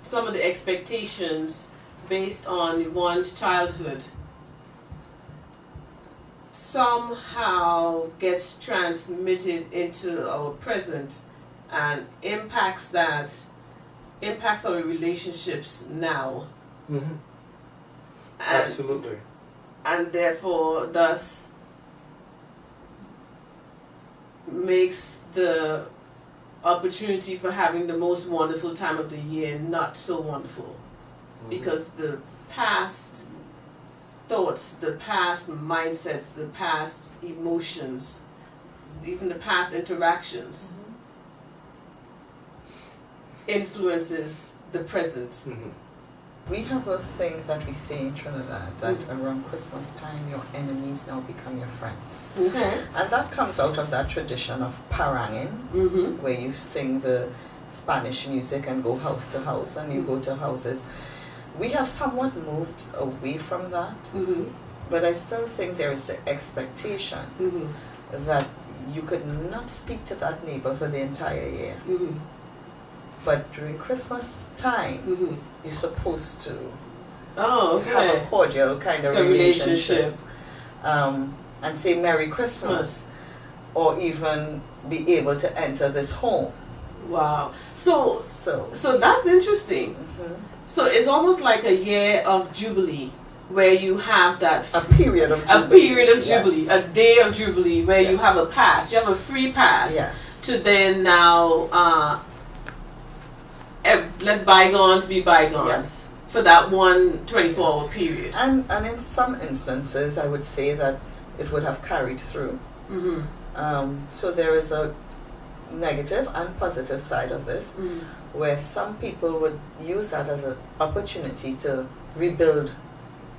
some of the expectations based on one's childhood somehow gets transmitted into our present and impacts our relationships now. Mm-hmm. Absolutely. And therefore thus makes the opportunity for having the most wonderful time of the year not so wonderful. Mm-hmm. Because the past thoughts, the past mindsets, the past emotions, even the past interactions influences the present. Mm-hmm. We have a thing that we say in Trinidad that around Christmas time your enemies now become your friends. Okay. And that comes out of that tradition of paranging, where you sing the Spanish music and go house to house and you go to houses. We have somewhat moved away from that, but I still think there is the expectation that you could not speak to that neighbor for the entire year. But during Christmas time, you're supposed to have a cordial kind of relationship. And say Merry Christmas, or even be able to enter this home. Wow. So that's interesting. So it's almost like a year of jubilee, where you have that a period of jubilee, yes. A day of jubilee, where you have a pass, you have a free pass to then now let bygones be bygones for that 24-hour period. And in some instances, I would say that it would have carried through. So there is a negative and positive side of this, where some people would use that as an opportunity to rebuild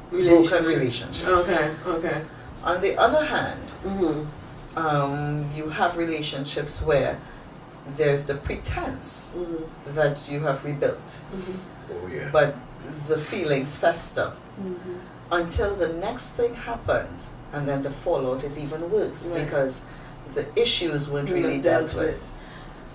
broken relationships. Okay. On the other hand, you have relationships where there's the pretense that you have rebuilt, but the feelings fester until the next thing happens, and then the fallout is even worse because the issues weren't really dealt with.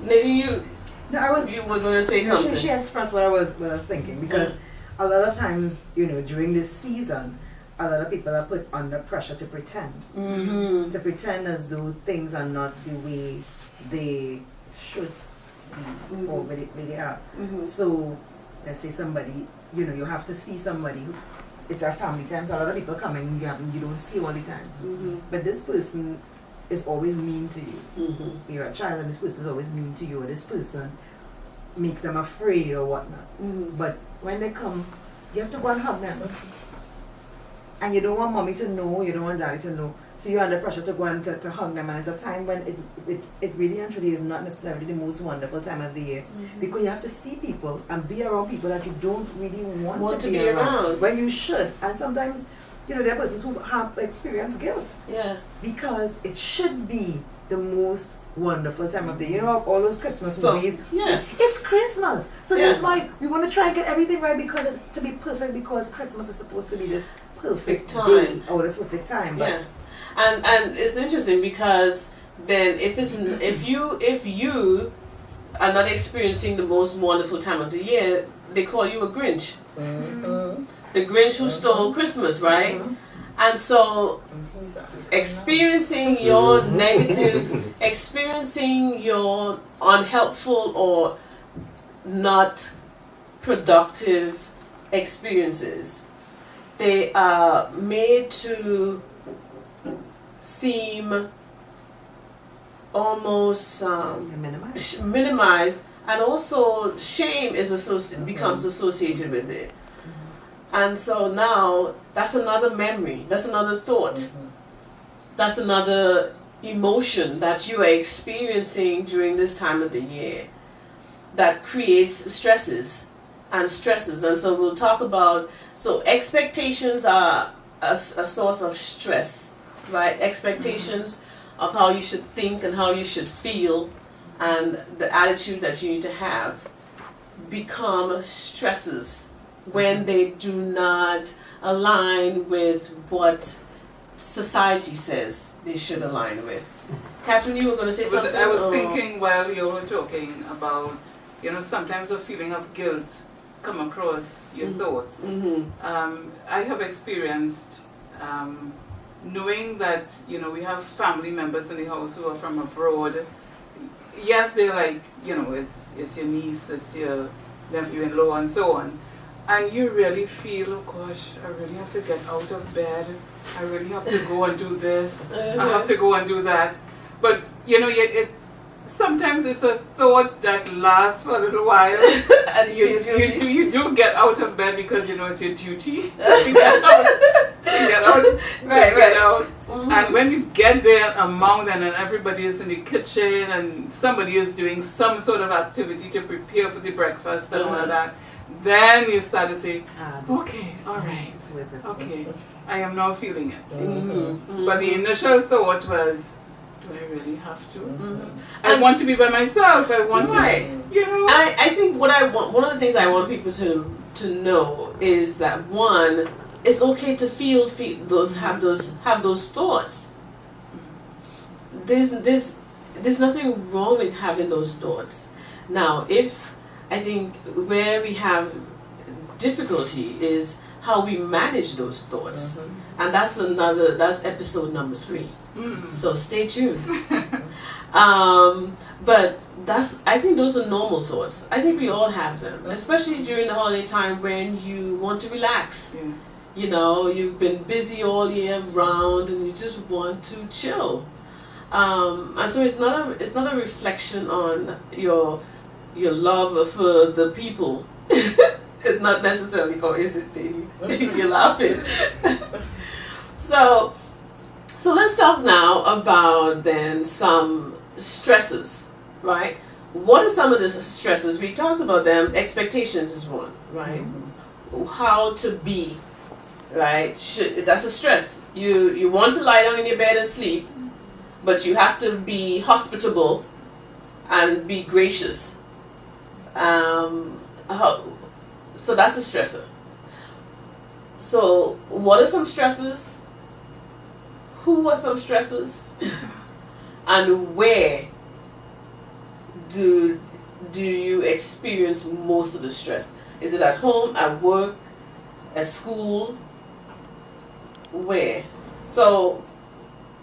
Lady, you were going to say something. She expressed what I was thinking, because a lot of times, during this season, a lot of people are put under pressure to pretend. To pretend as though things are not the way they should be or where they are. So, let's say somebody, you have to see somebody who, it's our family time, so a lot of people come and you don't see all the time. But this person is always mean to you. You're a child and this person is always mean to you, or this person makes them afraid or whatnot. But when they come, you have to go and hug them. And you don't want mommy to know, you don't want daddy to know. So you're under pressure to go and to hug them, and it's a time when it really and truly is not necessarily the most wonderful time of the year. Because you have to see people and be around people that you don't really want to be around. When you should. And sometimes, there are persons who have experienced guilt. Because it should be the most wonderful time of the year. All those Christmas movies. It's Christmas. So that's why we want to try and get everything right, because it's to be perfect, because Christmas is supposed to be this perfect time or the perfect time. But and it's interesting, because then if you are not experiencing the most wonderful time of the year, they call you a Grinch. The Grinch who stole Christmas, right? And so experiencing your negative, experiencing your unhelpful or not productive experiences, they are made to seem almost minimized, and also shame is becomes associated with it. And so now that's another memory, that's another thought, that's another emotion that you are experiencing during this time of the year that creates stresses and stresses. And so we'll talk about, so expectations are a source of stress, right? Expectations of how you should think and how you should feel and the attitude that you need to have become stresses when they do not align with what society says they should align with. Catherine, you were going to say something? I was thinking while you were talking about, sometimes a feeling of guilt come across your thoughts. I have experienced knowing that, you know, we have family members in the house who are from abroad. Yes, they're like, you know, it's your niece, it's your nephew-in-law and so on. And you really feel, oh gosh, I really have to get out of bed. I really have to go and do this. I have to go and do that. But, you know, sometimes it's a thought that lasts for a little while. And you do get out of bed because, you know, it's your duty to get out. Right. And when you get there among them and everybody is in the kitchen and somebody is doing some sort of activity to prepare for the breakfast and all of that, then you start to say, okay, all right, okay, I am now feeling it. But the initial thought was, do I really have to? I want to be by myself. I want to, you know. I think one of the things I want people to know is that, one, it's okay to feel those, have those thoughts. There's nothing wrong with having those thoughts. Now, I think where we have difficulty is how we manage those thoughts, and that's episode number 3. So stay tuned. But I think those are normal thoughts. I think we all have them, especially during the holiday time when you want to relax. You know, you've been busy all year round and you just want to chill. And so it's not a reflection on your love for the people. It's not necessarily, oh, is it, Davey? You're laughing. So let's talk now about then some stresses, right? What are some of the stresses? We talked about them. Expectations is one, right? How to be, right? That's a stress. You want to lie down in your bed and sleep, but you have to be hospitable and be gracious. So that's a stressor. So what are some stresses? Who are some stresses? And where do you experience most of the stress? Is it at home, at work, at school? Where? So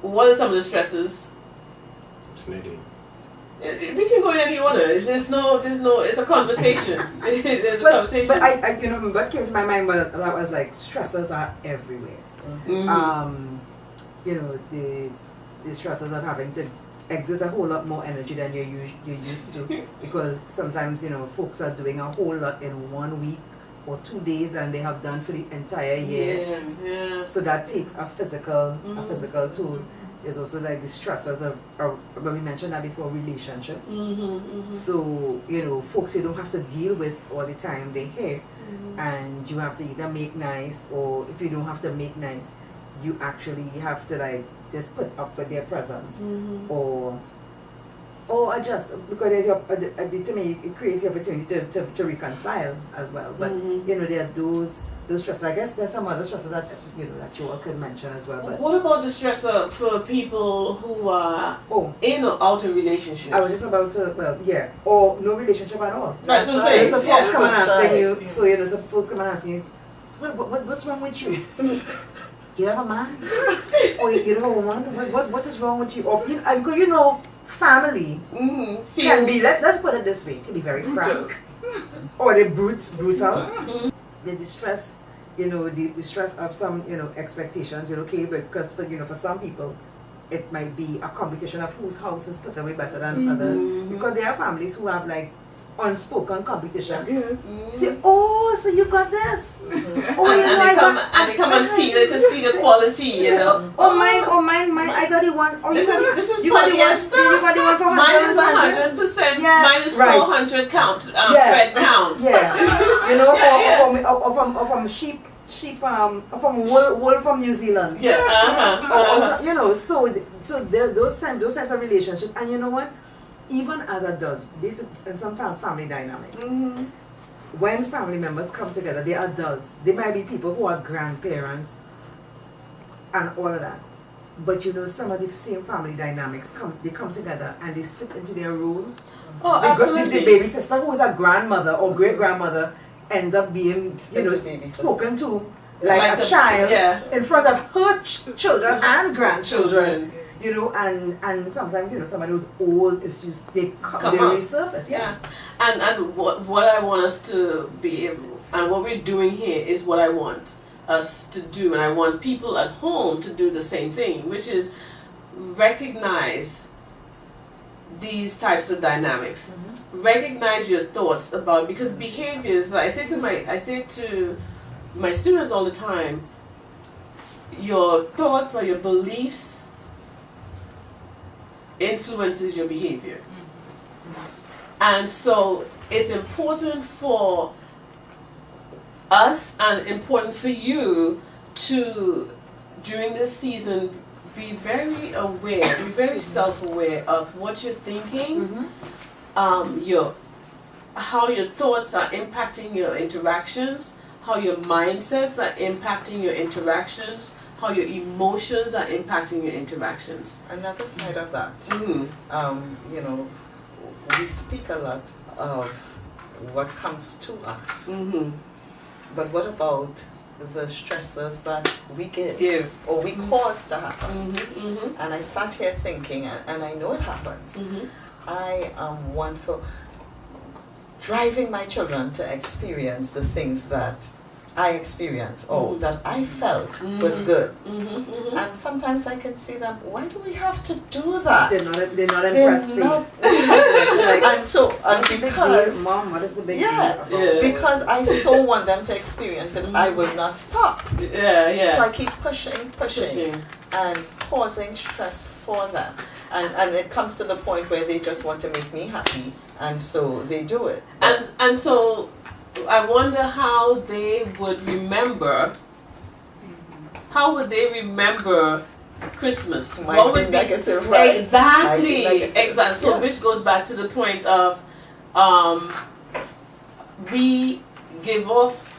what are some of the stresses? We can go in any order. It's a conversation. It's a conversation. But I you know, what came to my mind was like, stressors are everywhere. You know, the stresses of having to exert a whole lot more energy than you're used to, because sometimes, you know, folks are doing a whole lot in 1 week or 2 days and they have done for the entire year. So that takes a physical toll. There's also like the stresses of when we mentioned that before, relationships. So, you know, folks you don't have to deal with all the time, they're here, and you have to either make nice, or if you don't have to make nice, you actually have to like just put up with their presence, or adjust, because to me it creates the opportunity to reconcile as well. But you know, there are those stresses. I guess there's some other stresses that that you all could mention as well. But what about the stressor for people who are in or out of relationships? I was just about to, or no relationship at all. Right, so say, so folks come and asking you. So you know, some folks come and asking you, what's wrong with you? You have a man, or you have a woman? What is wrong with you? Or because you know, family can be. Let's put it this way: it can be very frank, or they brutal. There's the stress, you know, the stress of some, you know, expectations. Okay, because for some people, it might be a competition of whose house is put away better than others, because there are families who have like unspoken competition. Say, oh, so you got this. And they come and feel it to see the quality, you know. Mine, I got the one. This is you got the one. You got the one for mine is 100%. Mine is 400 count. Thread count. You know, or from sheep, from wool from New Zealand. You know, so those types of relationships, and you know what? Even as adults, this in some family dynamics, when family members come together, they're adults. They might be people who are grandparents and all of that. But you know, some of the same family dynamics come together and they fit into their role. Oh, absolutely. The baby sister who is a grandmother or great grandmother ends up being, Still the baby sister. spoken to like a child in front of her children and grandchildren. And sometimes, somebody who's old issues, they resurface. Yeah. And what I want us to be able, and what we're doing here is what I want us to do, and I want people at home to do the same thing, which is recognize these types of dynamics. Recognize your thoughts about, because behaviors, I say to my students all the time, your thoughts or your beliefs influences your behavior. And so it's important for us and important for you to, during this season, be very aware, be very self-aware of what you're thinking, how your thoughts are impacting your interactions, how your mindsets are impacting your interactions, how your emotions are impacting your interactions. Another side of that, we speak a lot of what comes to us, but what about the stressors that we give or we cause to happen? And I sat here thinking, and I know it happens. I am one for driving my children to experience the things that I experienced or that I felt was good. And sometimes I can see them, why do we have to do that? They're not impressed. And because Mom, what is the big deal? Because I so want them to experience it, I will not stop. So I keep pushing and causing stress for them. And it comes to the point where they just want to make me happy, and so they do it. And so I wonder how they would remember. How would they remember Christmas? What would be negative, right? Exactly. So which goes back to the point of we give off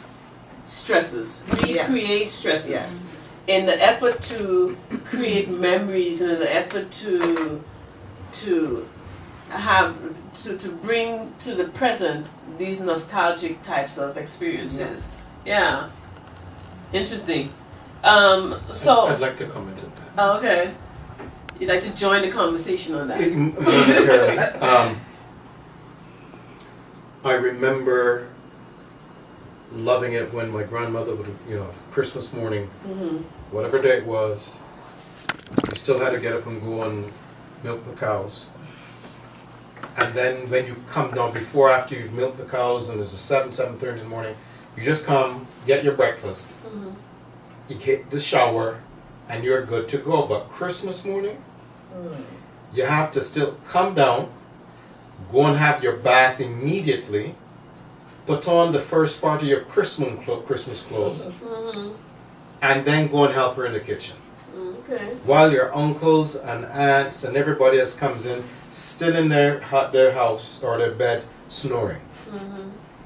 stresses. We create stresses in the effort to create memories and in the effort to bring to the present these nostalgic types of experiences. Yeah. Interesting. So I'd like to comment on that. Oh, okay. You'd like to join the conversation on that? Momentarily. I remember loving it when my grandmother would, Christmas morning, whatever day it was, you still had to get up and go and milk the cows. And then when you come down, after you've milked the cows and it's 7:30 in the morning, you just come, get your breakfast, you get the shower, and you're good to go. But Christmas morning, you have to still come down, go and have your bath immediately, put on the first part of your Christmas clothes, and then go and help her in the kitchen. While your uncles and aunts and everybody else comes in, still in their house or their bed, snoring.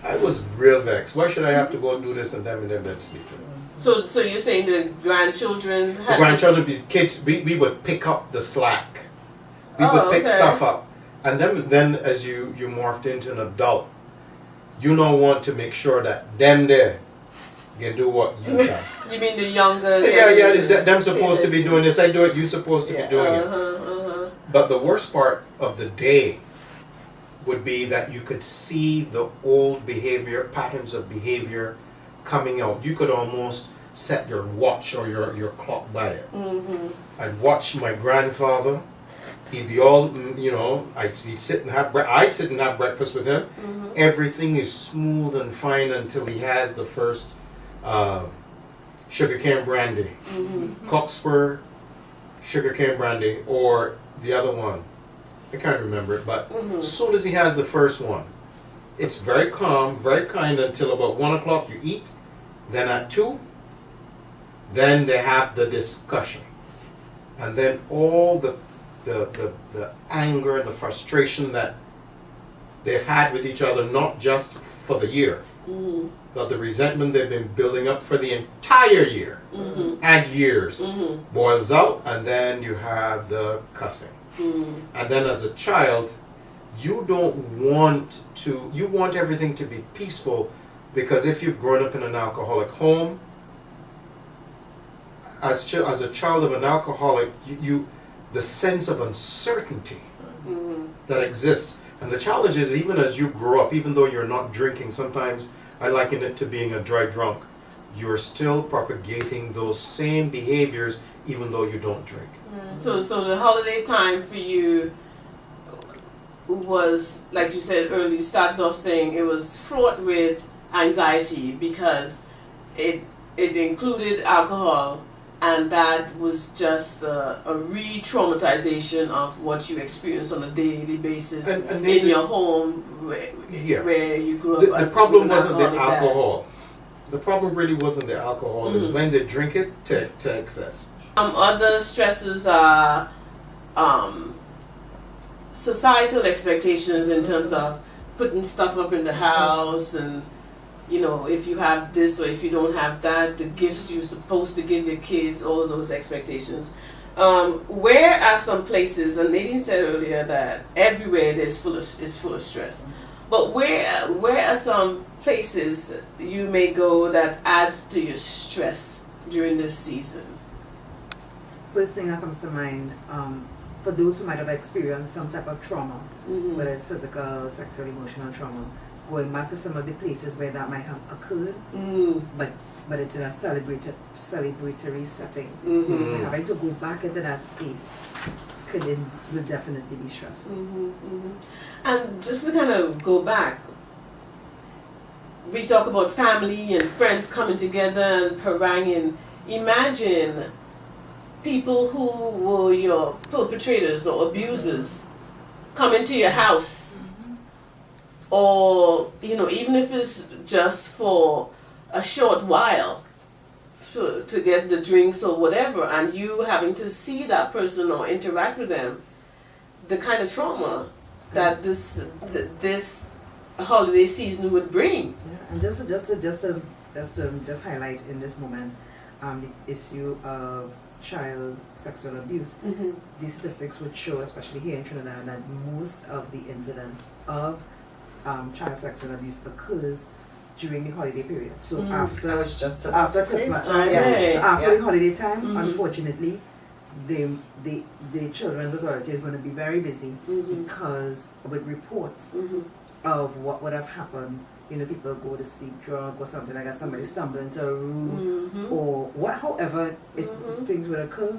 I was real vexed. Why should I have to go and do this and them in their bed sleeping? So you're saying the grandchildren the kids, we would pick up the slack. We would pick stuff up. And then as you morphed into an adult, you now want to make sure that them there can do what you can. You mean the younger them supposed to be doing this, I do it, you supposed to be doing it. But the worst part of the day would be that you could see the old patterns of behavior coming out. You could almost set your watch or your clock by it. I'd watch my grandfather. He'd be all, I'd sit and have breakfast with him. Everything is smooth and fine until he has the first sugarcane brandy, Cockspur sugarcane brandy, or the other one. I can't remember it, but as soon as he has the first one, it's very calm, very kind until about 1 o'clock you eat. Then at 2, then they have the discussion. And then all the anger, the frustration that they've had with each other, not just for the year, but the resentment they've been building up for the entire year and years, boils out, and then you have the cussing. And then as a child, you want everything to be peaceful, Because if you've grown up in an alcoholic home, as a child of an alcoholic, the sense of uncertainty that exists. And the challenge is, even as you grow up, even though you're not drinking, sometimes I liken it to being a dry drunk. You're still propagating those same behaviors even though you don't drink. So the holiday time for you was, like you said earlier, started off saying it was fraught with anxiety because it included alcohol, and that was just a re-traumatization of what you experience on a daily basis And in your home where you grew up. The problem wasn't the alcohol. The problem really wasn't the alcohol. It's when they drink it to excess. Other stresses are societal expectations in terms of putting stuff up in the house, and if you have this or if you don't have that, the gifts you're supposed to give your kids, all of those expectations. Where are some places, and Nadine said earlier that everywhere is full of stress, but where are some places you may go that adds to your stress during this season? First thing that comes to mind, for those who might have experienced some type of trauma, whether it's physical, sexual, emotional trauma, going back to some of the places where that might have occurred, but it's in a celebratory setting. Having to go back into that space will definitely be stressful. And just to kind of go back, we talk about family and friends coming together and haranguing. Imagine people who were your perpetrators or abusers come into your house, or even if it's just for a short while to get the drinks or whatever, and you having to see that person or interact with them, the kind of trauma that this holiday season would bring. Yeah, and just highlight in this moment the issue of child sexual abuse. These statistics would show, especially here in Trinidad, that most of the incidents of child sexual abuse occurs during the holiday period. So after Christmas, so after the holiday time, unfortunately, the children's authority is going to be very busy because with reports of what would have happened. People go to sleep drunk or something like that, somebody stumble into a room or however things would occur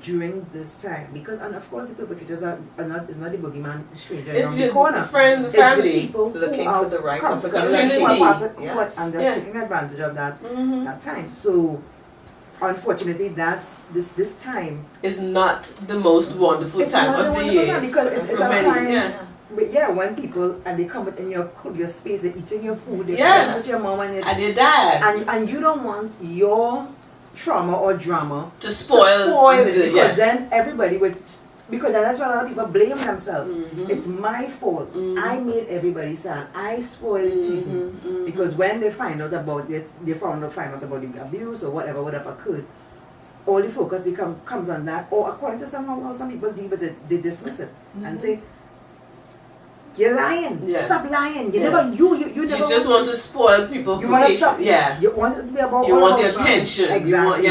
during this time. Because, and of course, the perpetrators it's not the boogeyman, the stranger around the corner. The friend, the family. It's the people looking for the right opportunity. And they're taking advantage of that time. So, unfortunately, this time is not the most wonderful time of the year. Because it's a time. But when people and they come in your space, they're eating your food, they're with your mom and your dad, and you don't want your trauma or drama to spoil it, because then everybody would, because that's why a lot of people blame themselves. It's my fault. I made everybody sad. I spoiled the season because when they find out about they find out about the abuse or whatever would have occurred, all the focus comes on that. Or according to how some people deal with it, they dismiss it and say, "You're lying. Yes. Stop lying. You never. You never. You just want to spoil people. You want to stop. Yeah. You want it to be about. You want the attention. Exactly.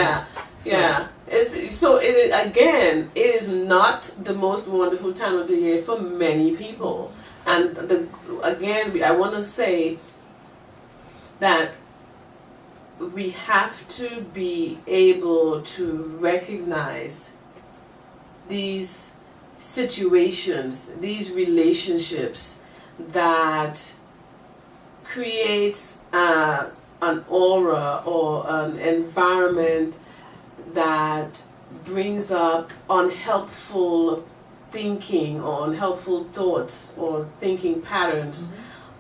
It is not the most wonderful time of the year for many people, and I want to say that we have to be able to recognize these situations, these relationships that creates an aura or an environment that brings up unhelpful thinking or unhelpful thoughts or thinking patterns,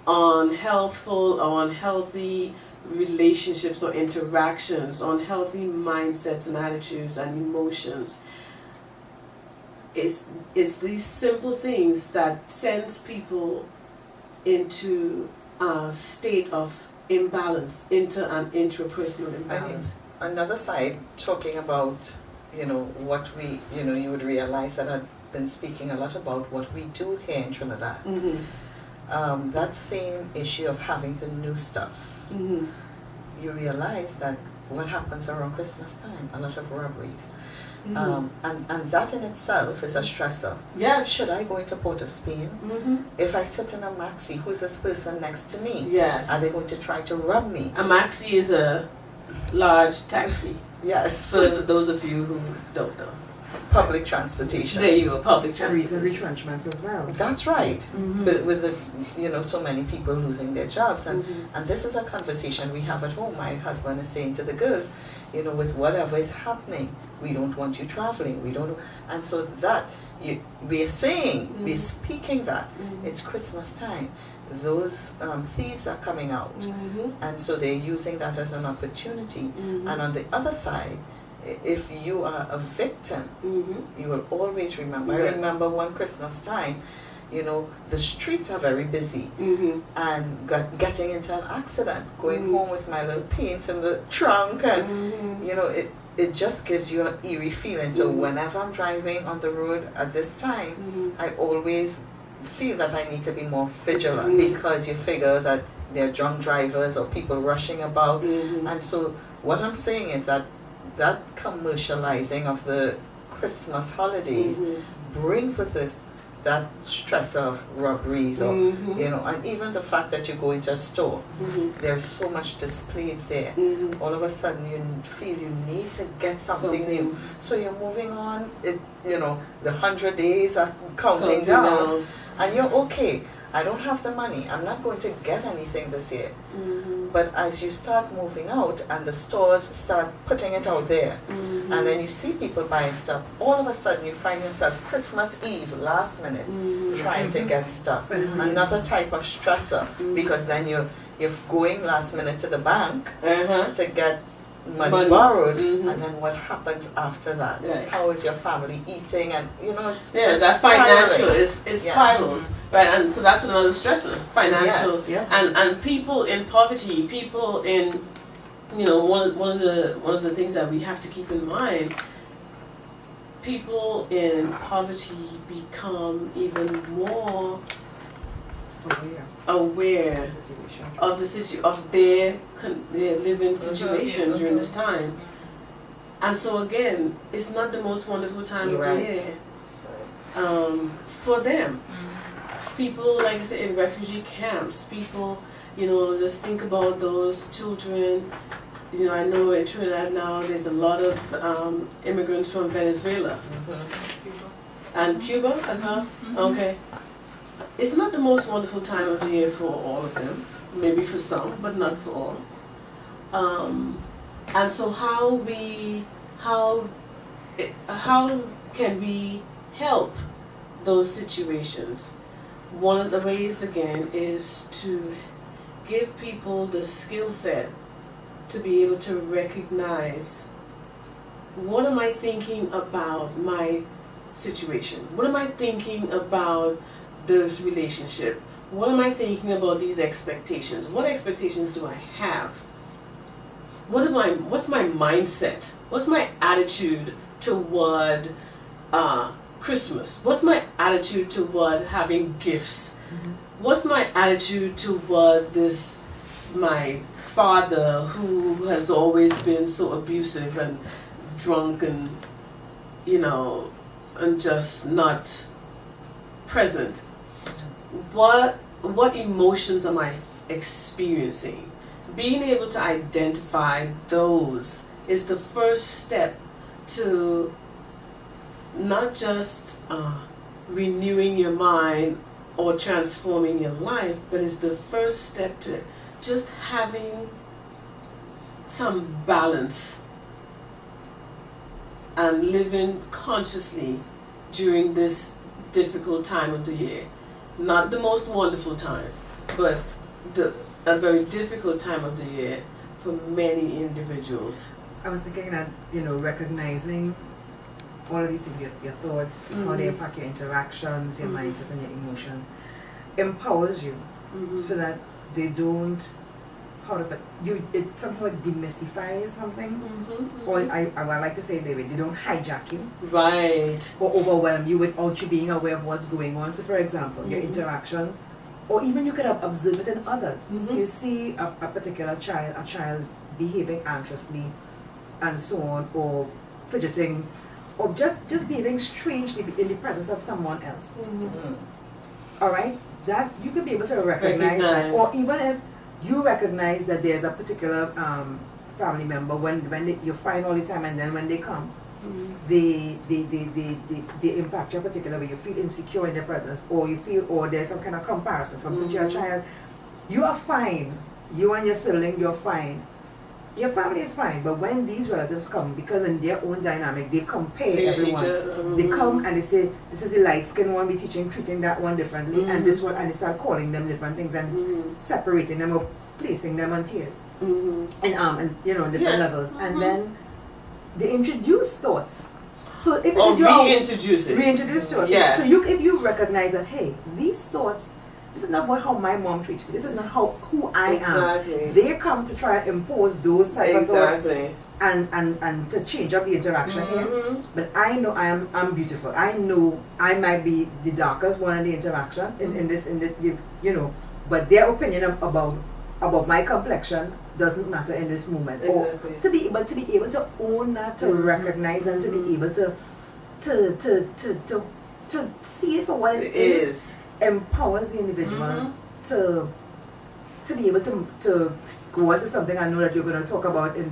unhelpful or unhealthy relationships or interactions, unhealthy mindsets and attitudes and emotions. It's these simple things that sends people into a state of imbalance, inter and intrapersonal imbalance. Another side, talking about, what we, you would realize that I've been speaking a lot about what we do here in Trinidad. that same issue of having the new stuff, you realize that what happens around Christmas time, a lot of robberies. And that in itself is a stressor. Yes. Should I go into Port of Spain? If I sit in a maxi, who's this person next to me? Yes. Are they going to try to rob me? A maxi is a large taxi. Yes. For those of you who don't know. Public transportation. There you go, public Recent transportation. retrenchments as well. That's right. With the, so many people losing their jobs, and this is a conversation we have at home. My husband is saying to the girls, with whatever is happening, we don't want you traveling. We don't, and so that we are saying, we're speaking that it's Christmas time. Those thieves are coming out, and so they're using that as an opportunity. And on the other side, if you are a victim, you will always remember. I remember one Christmas time, the streets are very busy, and getting into an accident, going home with my little paint in the trunk, and it just gives you an eerie feeling. So whenever I'm driving on the road at this time, I always feel that I need to be more vigilant, because you figure that there are drunk drivers or people rushing about, and so what I'm saying is that commercializing of the Christmas holidays brings with it that stress of robberies, or and even the fact that you go into a store, there's so much displayed there. All of a sudden you feel you need to get something new, so you're moving on. The 100 days are counting down, and you're okay. I don't have the money. I'm not going to get anything this year. But as you start moving out and the stores start putting it out there, and then you see people buying stuff, all of a sudden you find yourself Christmas Eve, last minute, trying to get stuff. Another type of stressor, because then you're going last minute to the bank to get money borrowed, and then what happens after that? Right. How is your family eating? And it's Yeah, just that financial spiraling. is spirals, right? And so that's another stressor, financial, Yes. and people in poverty, people in, one of the things that we have to keep in mind. People in poverty become even more aware of their living situation during this time, and so again, it's not the most wonderful time of the year for them. People, like I said, in refugee camps, people, just think about those children. I know in Trinidad now there's a lot of immigrants from Venezuela and Cuba as well. Okay. It's not the most wonderful time of the year for all of them, maybe for some, but not for all. And so how can we help those situations? One of the ways, again, is to give people the skill set to be able to recognize, what am I thinking about my situation? What am I thinking about this relationship? What am I thinking about these expectations? What expectations do I have? What's my mindset? What's my attitude toward Christmas? What's my attitude toward having gifts? What's my attitude toward my father who has always been so abusive and drunk and and just not present? What emotions am I experiencing? Being able to identify those is the first step to not just renewing your mind or transforming your life, but it's the first step to just having some balance and living consciously during this difficult time of the year. Not the most wonderful time, but a very difficult time of the year for many individuals. I was thinking that, recognizing all of these things, your thoughts, how they impact your interactions, your mindset and your emotions, empowers you so that they don't, it somehow demystifies some things, or I like to say they don't hijack you, right, or overwhelm you without you being aware of what's going on. So for example, your interactions, or even you could observe it in others. So you see a particular child behaving anxiously and so on, or fidgeting, or just behaving strangely in the presence of someone else. All right, that you could be able to recognize that, or even if you recognize that there's a particular family member when you find all the time, and then when they come, they impact you a particular way. You feel insecure in their presence, or you feel, or there's some kind of comparison from since you're a child. You are fine. You and your sibling, you're fine. Your family is fine, but when these relatives come, because in their own dynamic, they compare everyone. They come and they say, this is the light-skinned one, treating that one differently, and this one, and they start calling them different things and separating them or placing them on tiers, and you know, different levels, and then they introduce thoughts. So if it is your reintroduce thoughts. Yeah. So if you recognize that, hey, these thoughts, this is not how my mom treats me. This is not who I am. They come to try and impose those type of thoughts and to change up the interaction here. But I know I'm beautiful. I know I might be the darkest one in the interaction you know, but their opinion about my complexion doesn't matter in this moment. Or to be able to own that, to recognize, and to be able to see it for what it is. Empowers the individual to be able to go into something I know that you're going to talk about in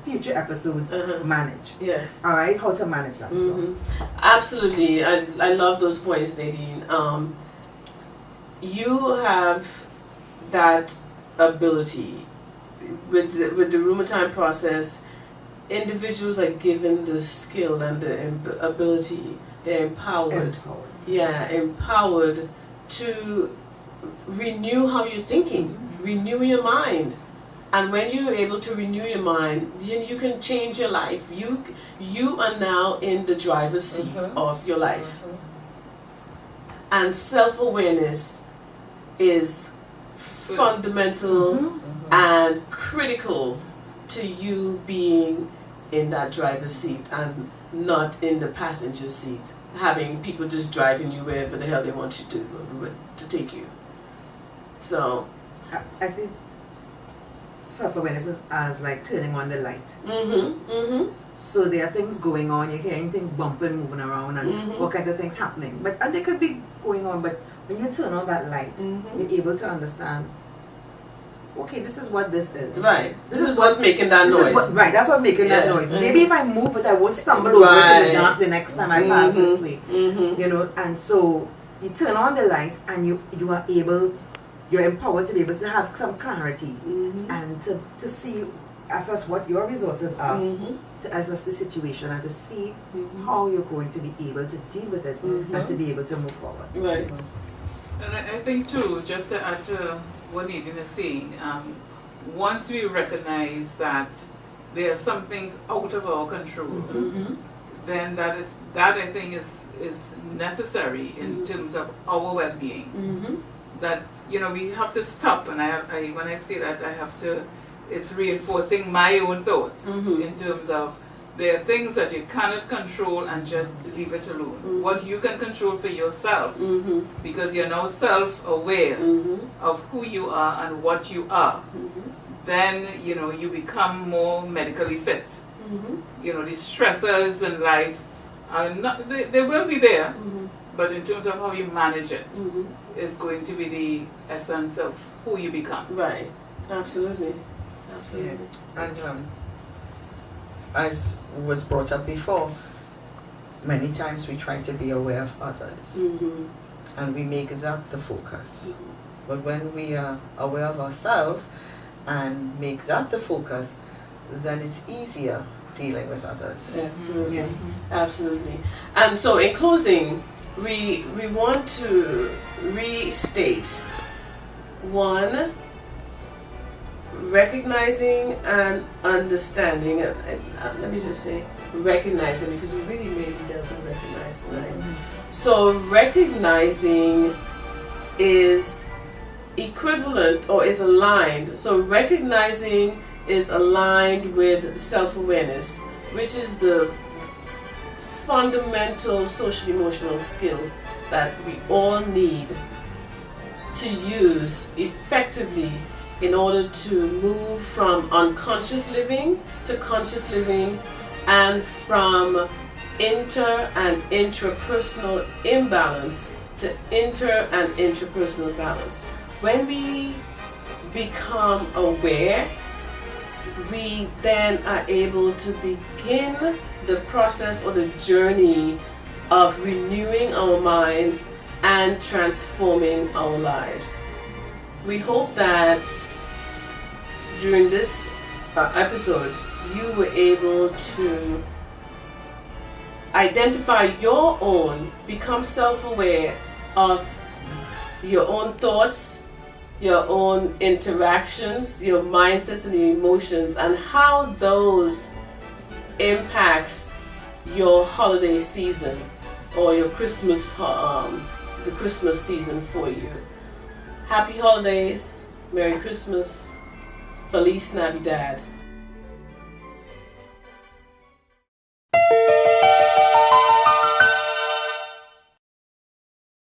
future episodes. Manage. Yes. All right. How to manage that. So. Absolutely. I love those points, Nadine. You have that ability with the RUMERTIME process. Individuals are given the skill and the ability. They're empowered. Yeah, empowered to renew how you're thinking, renew your mind. And when you're able to renew your mind, then you can change your life. You are now in the driver's seat of your life. And self-awareness is fundamental and critical to you being in that driver's seat and not in the passenger seat, having people just driving you wherever the hell they want you to take you. So I see self-awareness as like turning on the light. So there are things going on, you're hearing things bumping, moving around, and all kinds of things happening. And they could be going on, but when you turn on that light, you're able to understand, okay, this is what this is. Right. This is what's making that noise. That's what's making that noise. Maybe if I move it, I won't stumble over it in the dark the next time I pass this way. You know, and so you turn on the light, and you are able, you're empowered to be able to have some clarity and to see, assess what your resources are, to assess the situation, and to see how you're going to be able to deal with it and to be able to move forward. Right. And I think too, just to add to what Nadine is saying, once we recognize that there are some things out of our control, then that I think is necessary in terms of our well-being. That, you know, we have to stop, and when I say that, I have to, it's reinforcing my own thoughts in terms of there are things that you cannot control and just leave it alone. What you can control for yourself, because you're now self-aware of who you are and what you are, then, you know, you become more medically fit. You know, the stressors in life are not, they will be there, but in terms of how you manage it is going to be the essence of who you become. Right. Absolutely. Absolutely. Yeah. And as was brought up before, many times we try to be aware of others, and we make that the focus. But when we are aware of ourselves and make that the focus, then it's easier dealing with others. Absolutely. Absolutely. And so in closing, we want to restate: one, recognizing and understanding, let me just say recognizing, because we really mainly dealt with recognize tonight. So recognizing is equivalent or is aligned. So recognizing is aligned with self-awareness, which is the fundamental social emotional skill that we all need to use effectively in order to move from unconscious living to conscious living, and from inter and intrapersonal imbalance to inter and intrapersonal balance. When we become aware, we then are able to begin the process or the journey of renewing our minds and transforming our lives. We hope that during this episode you were able to identify your own, become self-aware of your own thoughts, your own interactions, your mindsets and your emotions, and how those impacts your holiday season or your Christmas, the Christmas season for you. Happy holidays, Merry Christmas, Feliz Navidad.